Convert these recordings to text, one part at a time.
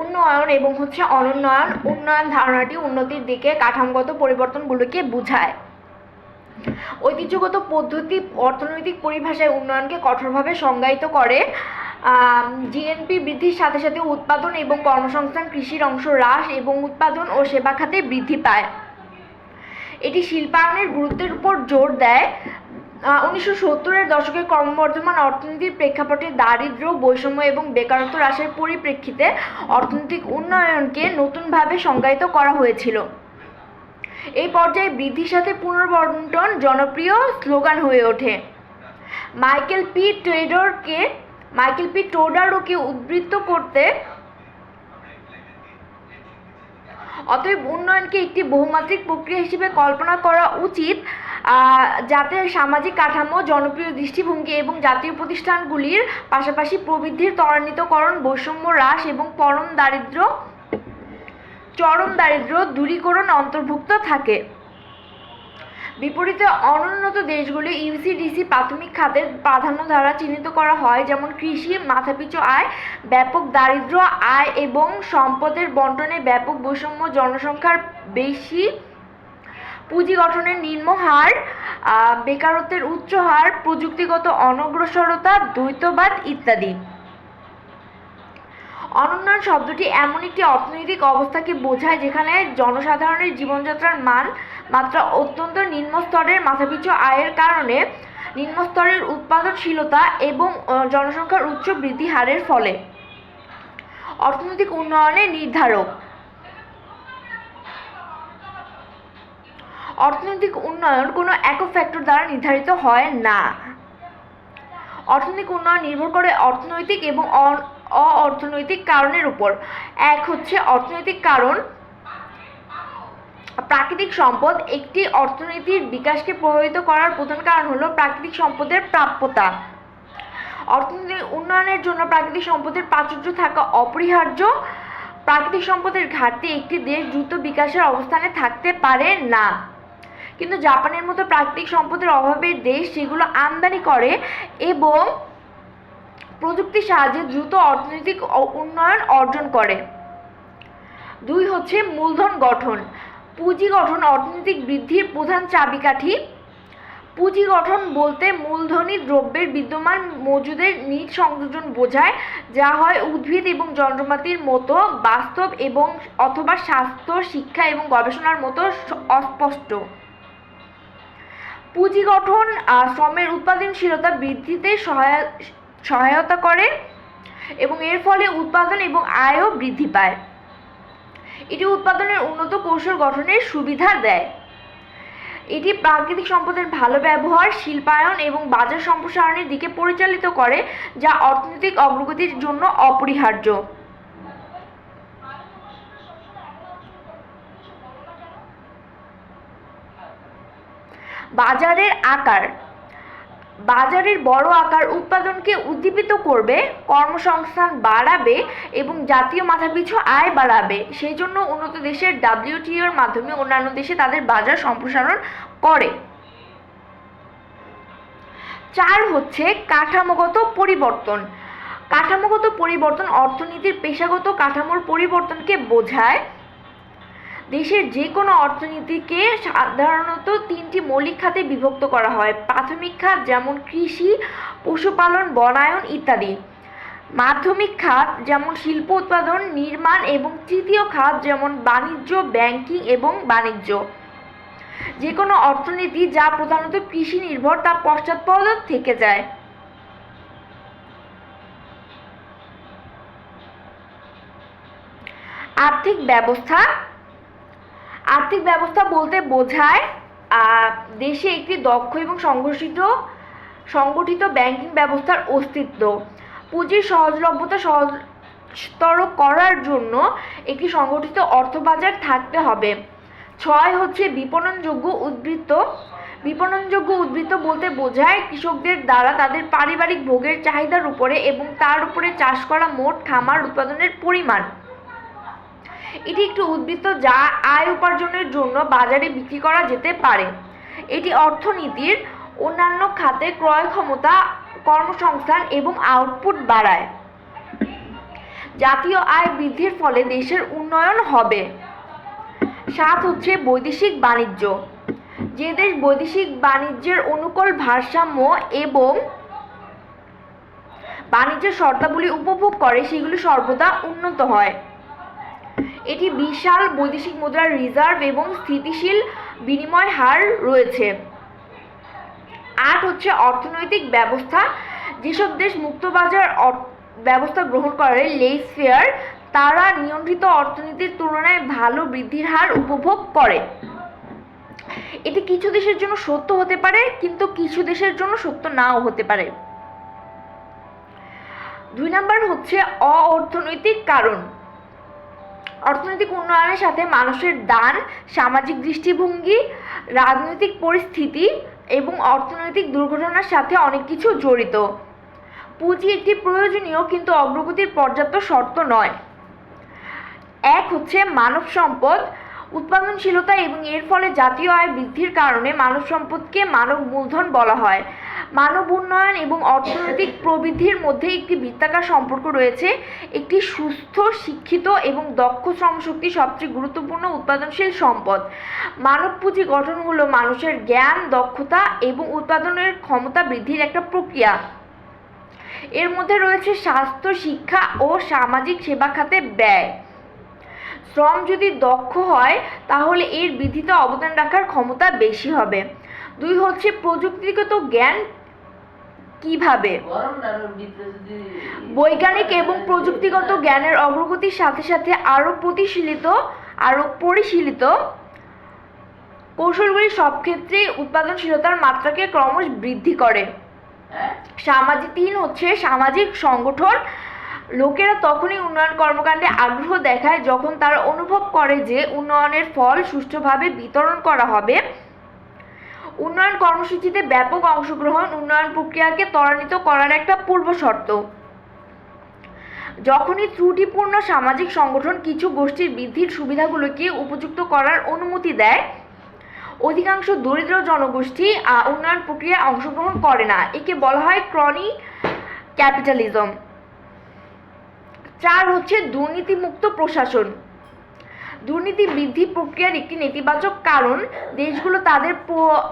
উন্নয়ন এবং অনুন্নয়ন। উন্নয়ন ধারণাটি উন্নতির দিকে কাঠামোগত পরিবর্তনগুলোকে বোঝায়। ঐতিহ্যগত পদ্ধতি অর্থনৈতিক পরিভাষায় উন্নয়নকে কঠোরভাবে সংজ্ঞায়িত করে। জিএনপি বৃদ্ধির সাথে সাথে উৎপাদন এবং কর্মসংস্থান, কৃষির অংশ হ্রাস এবং উৎপাদন ও সেবা খাতে বৃদ্ধি পায়। এটি শিল্পায়নের গুরুত্বের উপর জোর দেয়। 1970-এর দশকে ক্রমবর্ধমান অর্থনীতির প্রেক্ষাপটে দারিদ্র্য, বৈষম্য এবং বেকারত্ব হ্রাসের পরিপ্রেক্ষিতে অর্থনৈতিক উন্নয়নকে নতুনভাবে সংজ্ঞায়িত করা হয়েছিল। এই পর্যায়ে বৃদ্ধির সাথে পুনর্বণ্টন জনপ্রিয় স্লোগান হয়ে ওঠে। মাইকেল পি টোডারোকে উদ্ধৃত করতে, অতএব উন্নয়নকে একটি বহুমাত্রিক প্রক্রিয়া হিসেবে কল্পনা করা উচিত, যাতে সামাজিক কাঠামো, জনপ্রিয় দৃষ্টিভঙ্গি এবং জাতীয় প্রতিষ্ঠানগুলির পাশাপাশি প্রবৃদ্ধির ত্বরান্বিতকরণ, বৈষম্য হ্রাস এবং চরম দারিদ্র্য দূরীকরণ অন্তর্ভুক্ত থাকে। বিপরীতে অনুন্নত দেশগুলি ইউসিডিসি প্রাথমিক খাতের প্রাধান্য দ্বারা চিহ্নিত করা হয়, যেমন কৃষি, মাথাপিছু আয়, ব্যাপক দারিদ্র্য, আয় এবং সম্পদের বন্টনে ব্যাপক বৈষম্য, জনসংখ্যার বেশি, পুঁজি গঠনের নিম্ন হার, বেকারত্বের উচ্চ হার, প্রযুক্তিগত অনগ্রসরতা, দ্বৈতবাদ ইত্যাদি। অনুন্নয়ন শব্দটি এমন একটি অর্থনৈতিক অবস্থাকে বোঝায় যেখানে জনসাধারণের জীবনযাত্রার মাত্রা অত্যন্ত নিম্ন স্তরের, মাথাপিছু আয়ের কারণে নিম্ন স্তরের উৎপাদনশীলতা এবং জনসংখ্যার উচ্চ বৃদ্ধি হারের ফলে। অর্থনৈতিক উন্নয়নের নির্ধারক। অর্থনৈতিক উন্নয়ন কোনো একক ফ্যাক্টর দ্বারা নির্ধারিত হয় না। অর্থনৈতিক উন্নয়ন নির্ভর করে অর্থনৈতিক এবং অ-অর্থনৈতিক কারণের উপর। এক হচ্ছে অর্থনৈতিক কারণ। প্রাকৃতিক সম্পদ। একটি অর্থনীতির বিকাশকে প্রভাবিত করার প্রধান কারণ হলো প্রাকৃতিক সম্পদের প্রাপ্যতা। অর্থনৈতিক উন্নয়নের জন্য প্রাকৃতিক সম্পদের প্রাচুর্য থাকা অপরিহার্য। প্রাকৃতিক সম্পদের ঘাটতি একটি দেশ দ্রুত বিকাশের অবস্থানে থাকতে পারে না। কিন্তু জাপানের মতো প্রাকৃতিক সম্পদের অভাবের দেশ সেগুলো আমদানি করে এবং প্রযুক্তির সাহায্যে দ্রুত অর্থনৈতিক উন্নয়ন অর্জন করে। দুই হচ্ছে মূলধন গঠন। পুঁজি গঠন অর্থনৈতিক বৃদ্ধির প্রধান চাবিকাঠি। পুঁজি গঠন বলতে মূলধনী দ্রব্যের বিদ্যমান মজুদের নিট সংযোজন বোঝায়, যা হয় উদ্ভিদ এবং যন্ত্রপাতির মতো বাস্তব এবং অথবা স্বাস্থ্য, শিক্ষা এবং গবেষণার মতো অস্পষ্ট। পুঁজি গঠন শ্রমের উৎপাদনশীলতা বৃদ্ধিতে সহায়তা করে এবং এর ফলে উৎপাদন এবং আয়ও বৃদ্ধি পায়। এটি উৎপাদনের উন্নত কৌশল গঠনের সুবিধা দেয়। এটি প্রাকৃতিক সম্পদের ভালো ব্যবহার, শিল্পায়ন এবং বাজার সম্প্রসারণের দিকে পরিচালিত করে, যা অর্থনৈতিক অগ্রগতির জন্য অপরিহার্য। বাজারের আকার। বাজারের বড় আকার উৎপাদনকে উদ্দীপিত করবে, কর্মসংস্থান বাড়াবে এবং জাতীয় মাথাপিছু আয় বাড়াবে। সেই জন্য উন্নত দেশের WTO-র মাধ্যমে অন্যান্য দেশে তাদের বাজার সম্প্রসারণ করে। 4 হচ্ছে কাঠামোগত পরিবর্তন। কাঠামোগত পরিবর্তন অর্থনীতির পেশাগত কাঠামোর পরিবর্তনকে বোঝায়। দেশের যে কোনো অর্থনীতিকে সাধারণত 3টি মৌলিক খাতে বিভক্ত করা হয়। প্রাথমিক খাত যেমন কৃষি, পশুপালন, বনায়ন ইত্যাদি। মাধ্যমিক খাত যেমন শিল্প উৎপাদন, নির্মাণ এবং তৃতীয় খাত যেমন বাণিজ্য, ব্যাংকিং এবং বাণিজ্য। যে কোনো অর্থনীতি যা প্রধানত কৃষি নির্ভর তা পশ্চাৎপদ থেকে যায়। আর্থিক ব্যবস্থা। আর্থিক ব্যবস্থা বলতে বোঝায় দেশে একটি দক্ষ এবং সংগঠিত ব্যাংকিং ব্যবস্থার অস্তিত্ব। পুঁজির সহজলভ্যতা সহজতর করার জন্য একটি সংগঠিত অর্থবাজার থাকতে হবে। 6 হচ্ছে বিপণনযোগ্য উদ্বৃত্ত। বিপণনযোগ্য উদ্বৃত্ত বলতে বোঝায় কৃষকদের দ্বারা তাদের পারিবারিক ভোগের চাহিদার উপরে এবং তার উপরে চাষ করা মোট খামার উৎপাদনের পরিমাণ। এটি একটি উদ্বৃত্ত যা আয় উপার্জনের জন্য বাজারে বিক্রি করা যেতে পারে। এটি অর্থনীতির অন্যান্য খাতে ক্রয় ক্ষমতা, কর্মসংস্থান এবং আউটপুট বাড়ায়। জাতীয় আয় বৃদ্ধির ফলে দেশের উন্নয়ন হবে। 7 হচ্ছে বৈদেশিক বাণিজ্য। যে দেশ বৈদেশিক বাণিজ্যের অনুকূল ভারসাম্য এবং বাণিজ্যের শর্তাবলী উপভোগ করে সেগুলি সর্বদা উন্নত হয়। এটি বিশাল বৈদেশিক মুদ্রার রিজার্ভ এবং স্থিতিশীল বিনিময় হার রয়েছে। 8 হচ্ছে অর্থনৈতিক ব্যবস্থা। যেসব দেশ মুক্তবাজার ব্যবস্থা গ্রহণ করে লেইস ফেয়ার, তারা নিয়ন্ত্রিত অর্থনীতির তুলনায় ভালো বৃদ্ধির হার উপভোগ করে। এটি কিছু দেশের জন্য সত্য হতে পারে, কিন্তু কিছু দেশের জন্য সত্য নাও হতে পারে। 2 নম্বর হচ্ছে অ-অর্থনৈতিক কারণ। অর্থনৈতিক উন্নয়নের সাথে মানুষের দান, সামাজিক দৃষ্টিভঙ্গি, রাজনৈতিক পরিস্থিতি এবং অর্থনৈতিক দুর্ঘটনার সাথে অনেক কিছু জড়িত। পুঁজি একটি প্রয়োজনীয় কিন্তু অগ্রগতির পর্যাপ্ত শর্ত নয়। 1 হচ্ছে মানব সম্পদ। উৎপাদনশীলতা এবং এর ফলে জাতীয় আয় বৃদ্ধির কারণে মানব সম্পদকে মানব মূলধন বলা হয়। মানব উন্নয়ন এবং অর্থনৈতিক প্রবৃদ্ধির মধ্যে একটি বৃত্তাকার সম্পর্ক রয়েছে। একটি সুস্থ, শিক্ষিত এবং দক্ষ শ্রমশক্তি সবচেয়ে গুরুত্বপূর্ণ উৎপাদনশীল সম্পদ। মানব পুঁজি গঠন হলো মানুষের জ্ঞান, দক্ষতা এবং উৎপাদনের ক্ষমতা বৃদ্ধির একটা প্রক্রিয়া। এর মধ্যে রয়েছে স্বাস্থ্য, শিক্ষা ও সামাজিক সেবা খাতে ব্যয়। শ্রম যদি দক্ষ হয় তাহলে এর বৃদ্ধিতে অবদান রাখার ক্ষমতা বেশি হবে। 2 হচ্ছে প্রযুক্তিগত জ্ঞান। কিভাবে? বৈজ্ঞানিক এবং প্রযুক্তিগত জ্ঞানের অগ্রগতির সাথে সাথে আরও পরিশীলিত কৌশলগুলি সব ক্ষেত্রেই উৎপাদনশীলতার মাত্রাকে ক্রমশ বৃদ্ধি করে। 3 হচ্ছে সামাজিক সংগঠন। লোকেরা তখনই উন্নয়ন কর্মকাণ্ডে আগ্রহ দেখায় যখন তারা অনুভব করে যে উন্নয়নের ফল সুষ্ঠুভাবে বিতরণ করা হবে। উন্নয়ন কর্মসূচিতে ব্যাপক অংশগ্রহণ উন্নয়ন প্রক্রিয়াকে ত্বরান্বিত করার একটা পূর্ব শর্ত। যখনই ত্রুটিপূর্ণ সামাজিক সংগঠন কিছু গোষ্ঠীর বৃদ্ধির সুবিধাগুলোকে উপযুক্ত করার অনুমতি দেয়, অধিকাংশ দরিদ্র জনগোষ্ঠী উন্নয়ন প্রক্রিয়ায় অংশগ্রহণ করে না। একে বলা হয় ক্রনি ক্যাপিটালিজম। 4 হচ্ছে দুর্নীতিমুক্ত প্রশাসন। দুর্নীতি বৃদ্ধি প্রক্রিয়ার একটি নেতিবাচক কারণ। দেশগুলো তাদের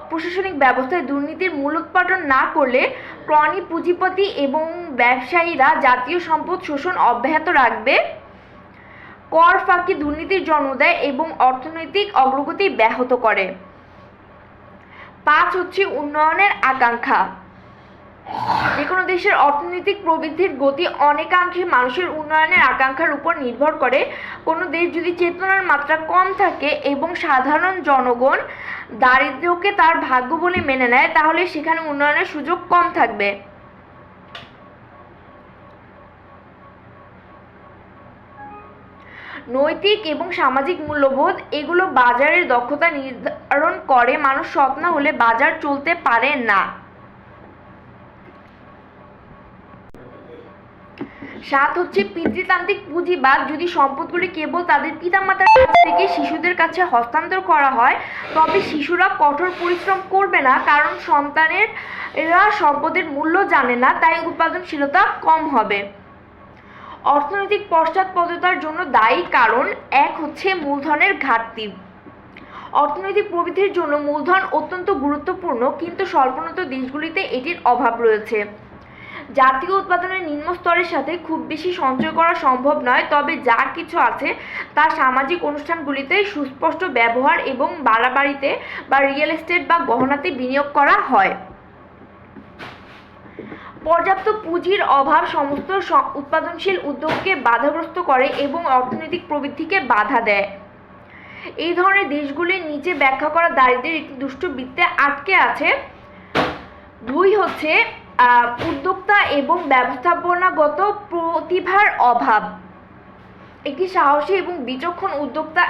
প্রশাসনিক ব্যবস্থায় দুর্নীতির মূলোৎপাটন না করলে ক্রনি পুঁজিপতি এবং ব্যবসায়ীরা জাতীয় সম্পদ শোষণ অব্যাহত রাখবে। কর ফাঁকি দুর্নীতির জন্ম দেয় এবং অর্থনৈতিক অগ্রগতি ব্যাহত করে। 5 হচ্ছে উন্নয়নের আকাঙ্ক্ষা। যে কোনো দেশের অর্থনৈতিক প্রবৃদ্ধির গতি অনেকাংশে মানুষের উন্নয়নের আকাঙ্ক্ষার উপর নির্ভর করে। কোনো দেশ যদি চেতনার মাত্রা কম থাকে এবং সাধারণ জনগণ দারিদ্র্যকে তার ভাগ্য বলে মেনে নেয়, তাহলে সেখানে উন্নয়নের সুযোগ কম থাকবে। নৈতিক এবং সামাজিক মূল্যবোধ, এগুলো বাজারের দক্ষতা নির্ধারণ করে। মানুষ সৎ না হলে বাজার চলতে পারে না। 7 হচ্ছে পিতৃতান্ত্রিক পুঁজিবাদ। যদি সম্পদগুলি কেবল তাদের পিতামাতার কাছ থেকে শিশুদের কাছে হস্তান্তর করা হয় তবে শিশুরা কঠোর পরিশ্রম করবে না, কারণ সন্তানেরা সম্পদের মূল্য জানে না, তাই উৎপাদনশীলতা কম হবে। অর্থনৈতিক পশ্চাৎপদতার জন্য দায়ী কারণ। 1 হচ্ছে মূলধনের ঘাটতি। অর্থনৈতিক প্রবৃদ্ধির জন্য মূলধন অত্যন্ত গুরুত্বপূর্ণ, কিন্তু স্বল্পোন্নত দেশগুলিতে এটির অভাব রয়েছে। জাতীয় উৎপাদনের নিম্ন স্তরের সাথে খুব বেশি সঞ্চয় করা সম্ভব নয়, তবে যা কিছু আছে তা সামাজিক অনুষ্ঠানগুলিতে সুস্পষ্ট ব্যবহার এবং বাড়াবাড়িতে বা রিয়েল এস্টেট বা গহনাতে বিনিয়োগ করা হয়। পর্যাপ্ত পুঁজির অভাব সমস্ত উৎপাদনশীল উদ্যোগকে বাধাগ্রস্ত করে এবং অর্থনৈতিক প্রবৃদ্ধিকে বাধা দেয়। এই ধরনের দেশগুলির নিচে ব্যাখ্যা করা দারিদ্র্যের একটি দুষ্টু বৃত্তে আটকে আছে। 2 হচ্ছে উদ্যোক্তা এবং ব্যবস্থাপনাগত প্রতিভার অভাব। একটি সাহসী এবং বিচক্ষণ উদ্যোক্তা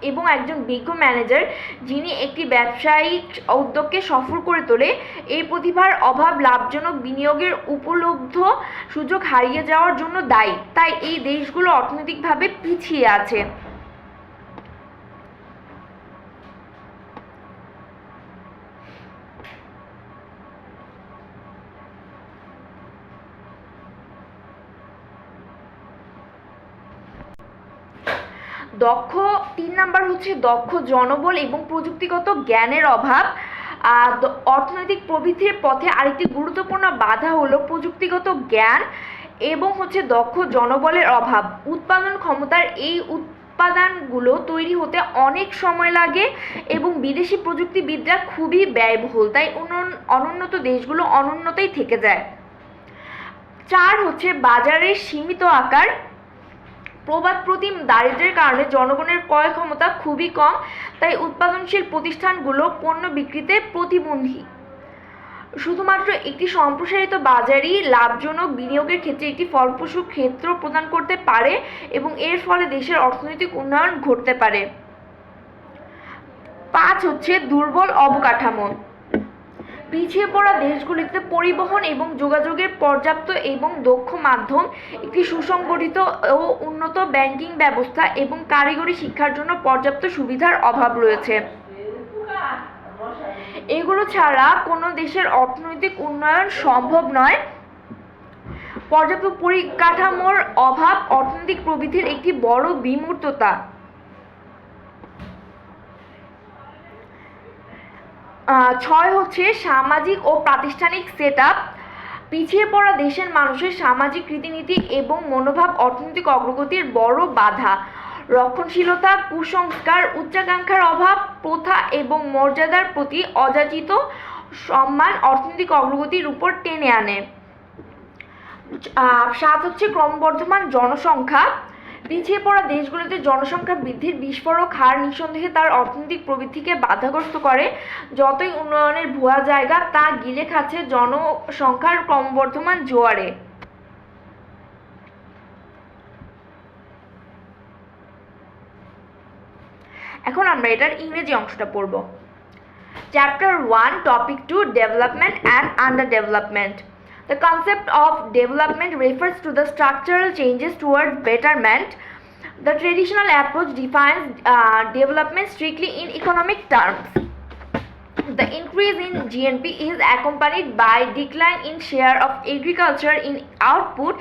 এবং একজন বিজ্ঞ ম্যানেজার যিনি একটি ব্যবসায়িক উদ্যোগকে সফল করে তোলে, এই প্রতিভার অভাব লাভজনক বিনিয়োগের উপলব্ধ সুযোগ হারিয়ে যাওয়ার জন্য দায়ী। তাই এই দেশগুলো অর্থনৈতিকভাবে পিছিয়ে আছে। তিন নাম্বার হচ্ছে দক্ষ জনবল এবং প্রযুক্তিগত জ্ঞানের অভাব। অর্থনৈতিক প্রবৃদ্ধির পথে আরেকটি গুরুত্বপূর্ণ বাধা হলো প্রযুক্তিগত জ্ঞান এবং হচ্ছে দক্ষ জনবলের অভাব। উৎপাদন ক্ষমতার এই উপাদানগুলো তৈরি হতে অনেক সময় লাগে এবং বিদেশি প্রযুক্তিবিদরা খুবই ব্যয়বহুল, তাই অনুন্নত দেশগুলো অনুন্নতই থেকে যায়। 4 হচ্ছে বাজারের সীমিত আকার। প্রবাদপ্রতিম দারিদ্র্যের কারণে জনগণের ক্রয় ক্ষমতা খুবই কম, তাই উৎপাদনশীল প্রতিষ্ঠানগুলো পণ্য বিক্রিতে প্রতিবন্ধী। শুধুমাত্র একটি সম্প্রসারিত বাজারই লাভজনক বিনিয়োগের ক্ষেত্রে একটি ফলপ্রসূ ক্ষেত্র প্রদান করতে পারে এবং এর ফলে দেশের অর্থনৈতিক উন্নয়ন ঘটতে পারে। 5 হচ্ছে দুর্বল অবকাঠামো। পিছিয়ে পড়া দেশগুলিতে পরিবহন এবং যোগাযোগের পর্যাপ্ত এবং দক্ষ মাধ্যম, একটি সুসংগঠিত ও উন্নত ব্যাংকিং ব্যবস্থা এবং কারিগরি শিক্ষার জন্য পর্যাপ্ত সুবিধার অভাব রয়েছে। এগুলো ছাড়া কোনো দেশের অর্থনৈতিক উন্নয়ন সম্ভব নয়। পর্যাপ্ত পরিকাঠামোর অভাব অর্থনৈতিক প্রবৃদ্ধির একটি বড় বিমূর্ততা। 6 হচ্ছে সামাজিক ও প্রাতিষ্ঠানিক সেটআপ। পিছিয়ে পড়া দেশের মানুষের সামাজিক রীতিনীতি এবং মনোভাব অর্থনৈতিক অগ্রগতির বড় বাধা। রক্ষণশীলতা, কুসংস্কার, উচ্চাকাঙ্ক্ষার অভাব, প্রথা এবং মর্যাদার প্রতি অযাচিত সম্মান অর্থনৈতিক অগ্রগতির উপর টেনে আনে। 7 হচ্ছে ক্রমবর্ধমান জনসংখ্যা। পিছিয়ে পড়া দেশগুলোতে জনসংখ্যা বৃদ্ধির বিস্ফোরক হার নিঃসন্দেহে তার অর্থনৈতিক প্রবৃদ্ধিকে বাধাগ্রস্ত করে। যতই উন্নয়নের ভুয়া জায়গা তা গিলে খাচ্ছে জনসংখ্যার ক্রমবর্ধমান জোয়ারে। এখন আমরা এটার ইংরেজি অংশটা পড়ব। Chapter 1, topic 2, development and underdevelopment. The concept of development refers to the structural changes towards betterment. The traditional approach defines development strictly in economic terms. The increase in GNP is accompanied by decline in share of agriculture in output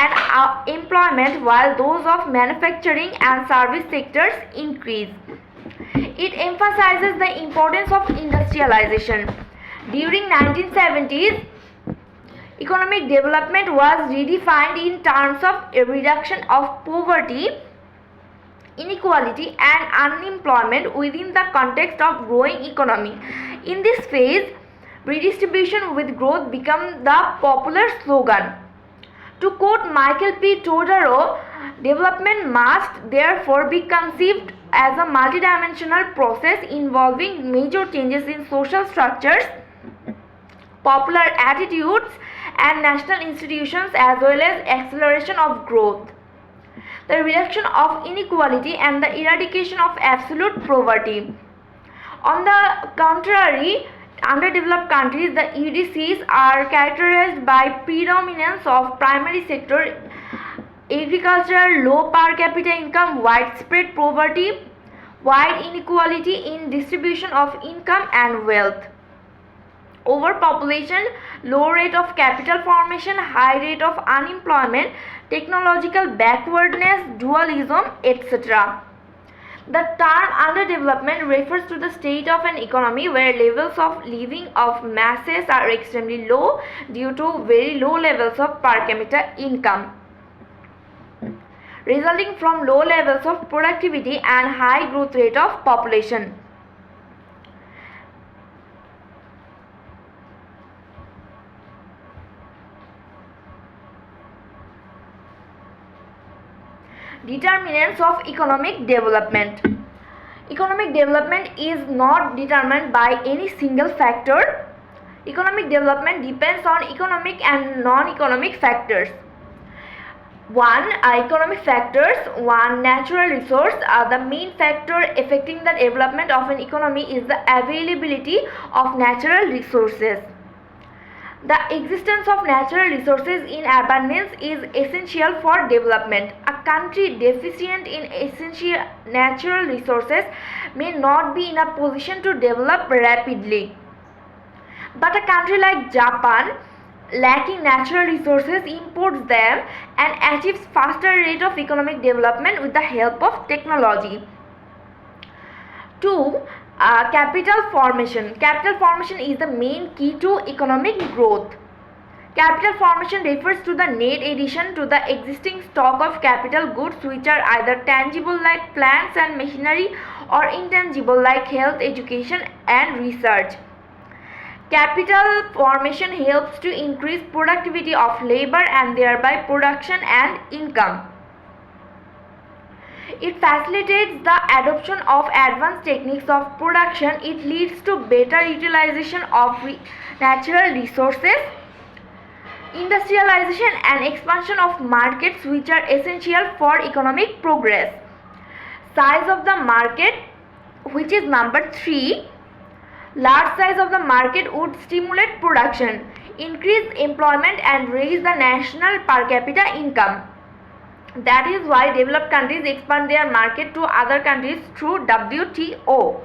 and employment, while those of manufacturing and service sectors increase. It emphasizes the importance of industrialization. During 1970s, economic development was redefined in terms of a reduction of poverty, inequality and unemployment within the context of growing economy. In this phase, redistribution with growth became the popular slogan. To quote Michael P. Todaro, development must therefore be conceived as a multidimensional process involving major changes in social structures, popular attitudes and national institutions, as well as acceleration of growth, the reduction of inequality and the eradication of absolute poverty. On the contrary, underdeveloped countries, the EDCs, are characterized by predominance of primary sector agriculture, low per capita income, widespread poverty, wide inequality in distribution of income and wealth, overpopulation, low rate of capital formation, high rate of unemployment, technological backwardness, dualism, etc. The term underdevelopment refers to the state of an economy where levels of living of masses are extremely low due to very low levels of per capita income, resulting from low levels of productivity and high growth rate of population. Determinants of economic development. Economic development is not determined by any single factor. Economic development depends on economic and non-economic factors. 1. Economic factors. 1. Natural resource. The main factor affecting the development of an economy is the availability of natural resources. The existence of natural resources in abundance is essential for development. A country deficient in essential natural resources may not be in a position to develop rapidly. But a country like Japan lacking natural resources imports them and achieves faster rate of economic development with the help of technology. 2. Capital formation. Capital formation is the main key to economic growth. Capital formation refers to the net addition to the existing stock of capital goods which are either tangible like plants and machinery or intangible like health, education and research. Capital formation helps to increase productivity of labor and thereby production and income. It facilitates the adoption of advanced techniques of production. It leads to better utilization of natural resources, industrialization and expansion of markets which are essential for economic progress. Size of the market, which is number 3. Large size of the market would stimulate production, increase employment and raise the national per capita income. That is why developed countries expand their market to other countries through WTO.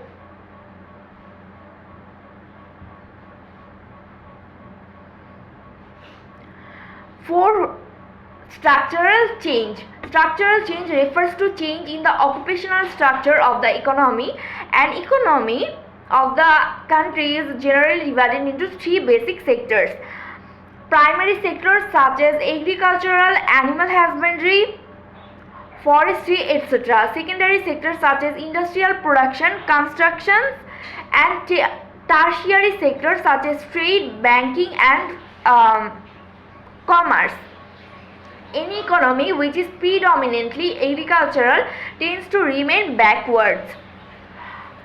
For structural change. Structural change refers to change in the occupational structure of the economy. An economy of the country is generally divided into 3 basic sectors. Primary sectors such as agricultural, animal husbandry, forestry, etc. Secondary sectors such as industrial production, constructions, and tertiary sectors such as trade, banking, and commerce. Any economy which is predominantly agricultural tends to remain backwards.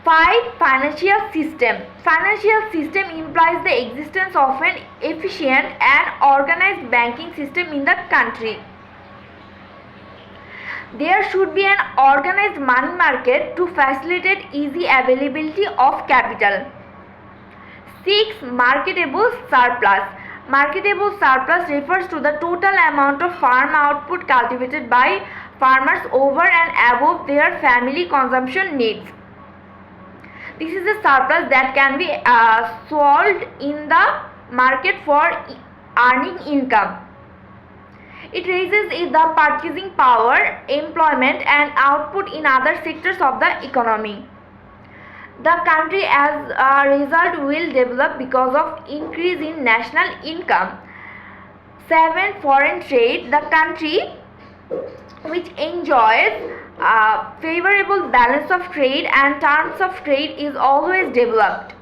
5. Financial system. Financial system implies the existence of an efficient and organized banking system in the country. There should be an organized money market to facilitate easy availability of capital. 6. Marketable surplus. Marketable surplus refers to the total amount of farm output cultivated by farmers over and above their family consumption needs. This is a surplus that can be sold in the market for earning income. It raises the purchasing power, employment and output in other sectors of the economy. The country as a result will develop because of increase in national income. 7. Foreign trade. The country which enjoys favorable balance of trade and terms of trade is always developed.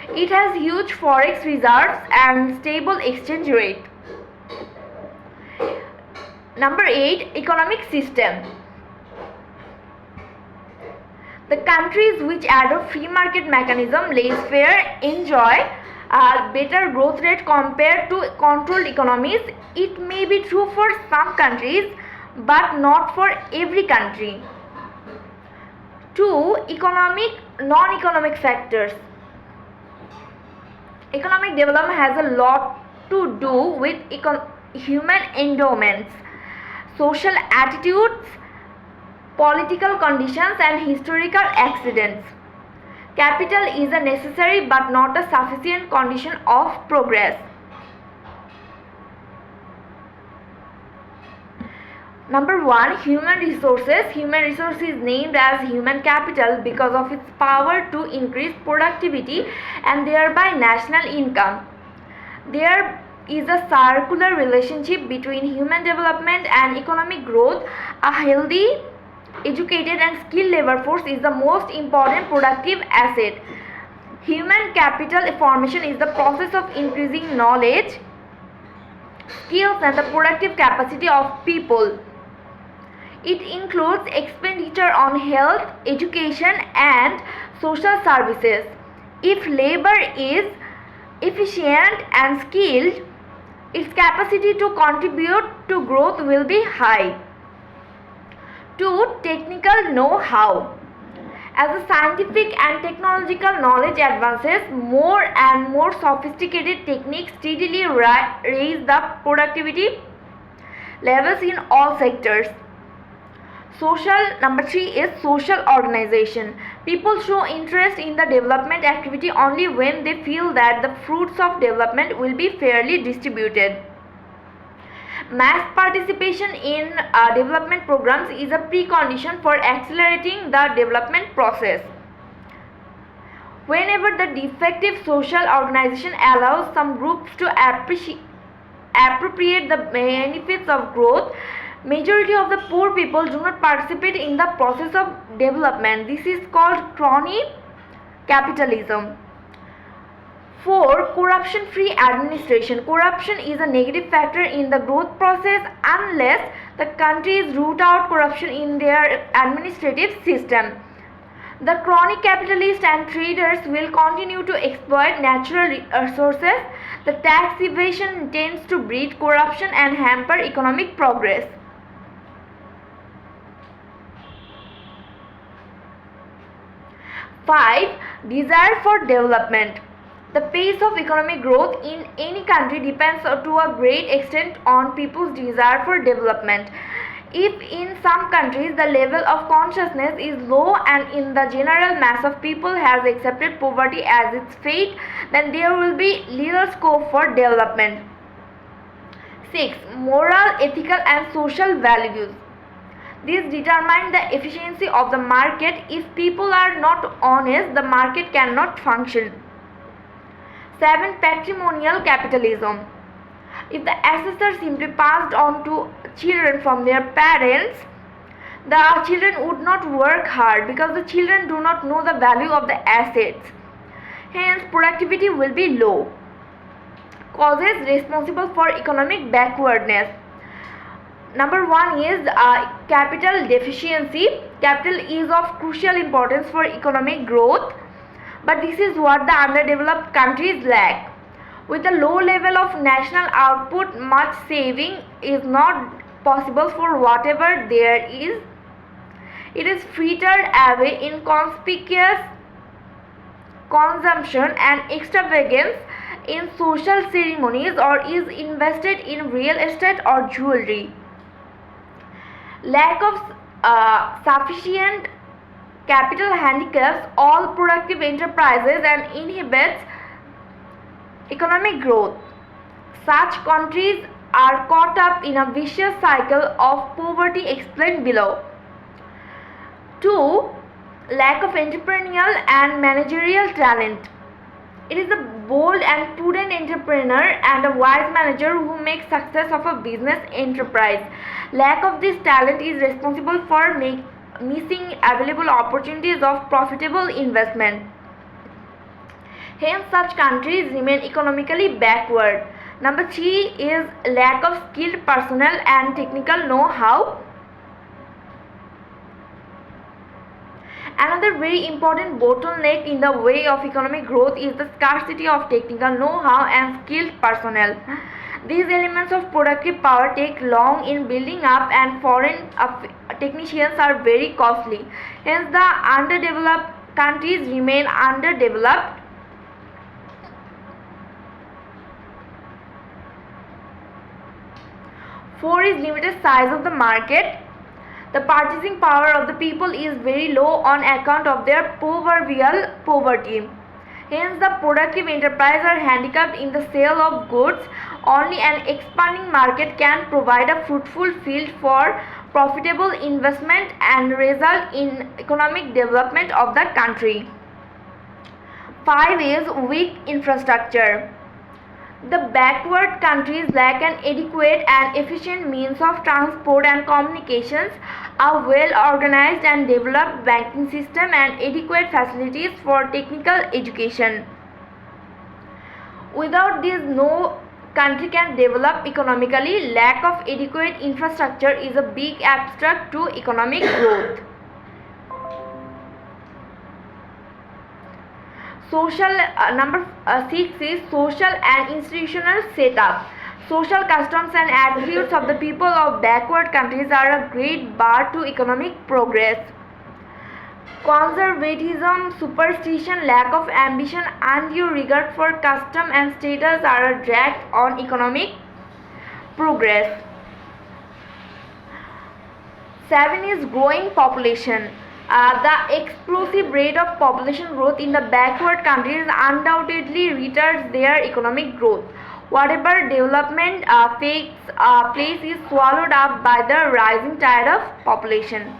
It has huge forex reserves and stable exchange rate. Number 8. Economic system. The countries which adopt free market mechanism, laissez-faire, enjoy a better growth rate compared to controlled economies. It may be true for some countries but not for every country. 2. Non-economic factors. Economic development has a lot to do with human endowments, social attitudes, political conditions and historical accidents. Capital is a necessary but not a sufficient condition of progress. Number 1. Human resources. Human resources is named as human capital because of its power to increase productivity and thereby national income. There is a circular relationship between human development and economic growth. A healthy, educated and skilled labor force is the most important productive asset. Human capital formation is the process of increasing knowledge, skills and the productive capacity of people. It includes expenditure on health, education and social services. If labor is efficient and skilled, its capacity to contribute to growth will be high. 2. Technical know-how. As the scientific and technological knowledge advances, more and more sophisticated techniques steadily raise the productivity levels in all sectors. Number 3 is social organization. People show interest in the development activity only when they feel that the fruits of development will be fairly distributed. Mass participation in development programs is a precondition for accelerating the development process. Whenever the defective social organization allows some groups to appropriate the benefits of growth, majority of the poor people do not participate in the process of development. This is called crony capitalism. 4. Corruption-free administration. Corruption is a negative factor in the growth process unless the countries root out corruption in their administrative system. The crony capitalists and traders will continue to exploit natural resources. The tax evasion tends to breed corruption and hamper economic progress. Five, desire for development. The pace of economic growth in any country depends to a great extent on people's desire for development. If in some countries the level of consciousness is low and in the general mass of people has accepted poverty as its fate, then there will be little scope for development. 6. Moral, ethical and social values. These determine the efficiency of the market. If people are not honest, the market cannot function. 7. Patrimonial capitalism. If the assets are simply passed on to children from their parents, the children would not work hard because the children do not know the value of the assets. Hence, productivity will be low. Causes responsible for economic backwardness. Number 1 is capital deficiency. Capital is of crucial importance for economic growth, but this is what the underdeveloped countries lack. With a low level of national output, much saving is not possible for whatever there is. It is frittered away in conspicuous consumption and extravagance in social ceremonies or is invested in real estate or jewelry. Lack of sufficient capital handicaps all productive enterprises and inhibits economic growth. Such countries are caught up in a vicious cycle of poverty explained below. 2. Lack of entrepreneurial and managerial talent. It is a bold and prudent entrepreneur and a wise manager who makes success of a business enterprise. Lack of this talent is responsible for missing available opportunities of profitable investment. Hence, such countries remain economically backward. Number 3 is lack of skilled personnel and technical know-how. Another very important bottleneck in the way of economic growth is the scarcity of technical know-how and skilled personnel. These elements of productive power take long in building up and foreign technicians are very costly. Hence, the underdeveloped countries remain underdeveloped. 4 is limited size of the market. The purchasing power of the people is very low on account of their proverbial poverty. Hence, the productive enterprises are handicapped in the sale of goods. Only an expanding market can provide a fruitful field for profitable investment and result in economic development of the country. 5 is weak infrastructure. The backward countries lack an adequate and efficient means of transport and communications, a well-organized and developed banking system, and adequate facilities for technical education. Without these, no country can develop economically. Lack of adequate infrastructure is a big obstacle to economic growth. Number 6 is social and institutional setup. Social customs and attitudes of the people of backward countries are a great bar to economic progress. Conservatism, superstition, lack of ambition, undue regard for custom and status are a drag on economic progress. 7 is growing population. The explosive rate of population growth in the backward countries undoubtedly retards their economic growth. Whatever development takes place is swallowed up by the rising tide of population.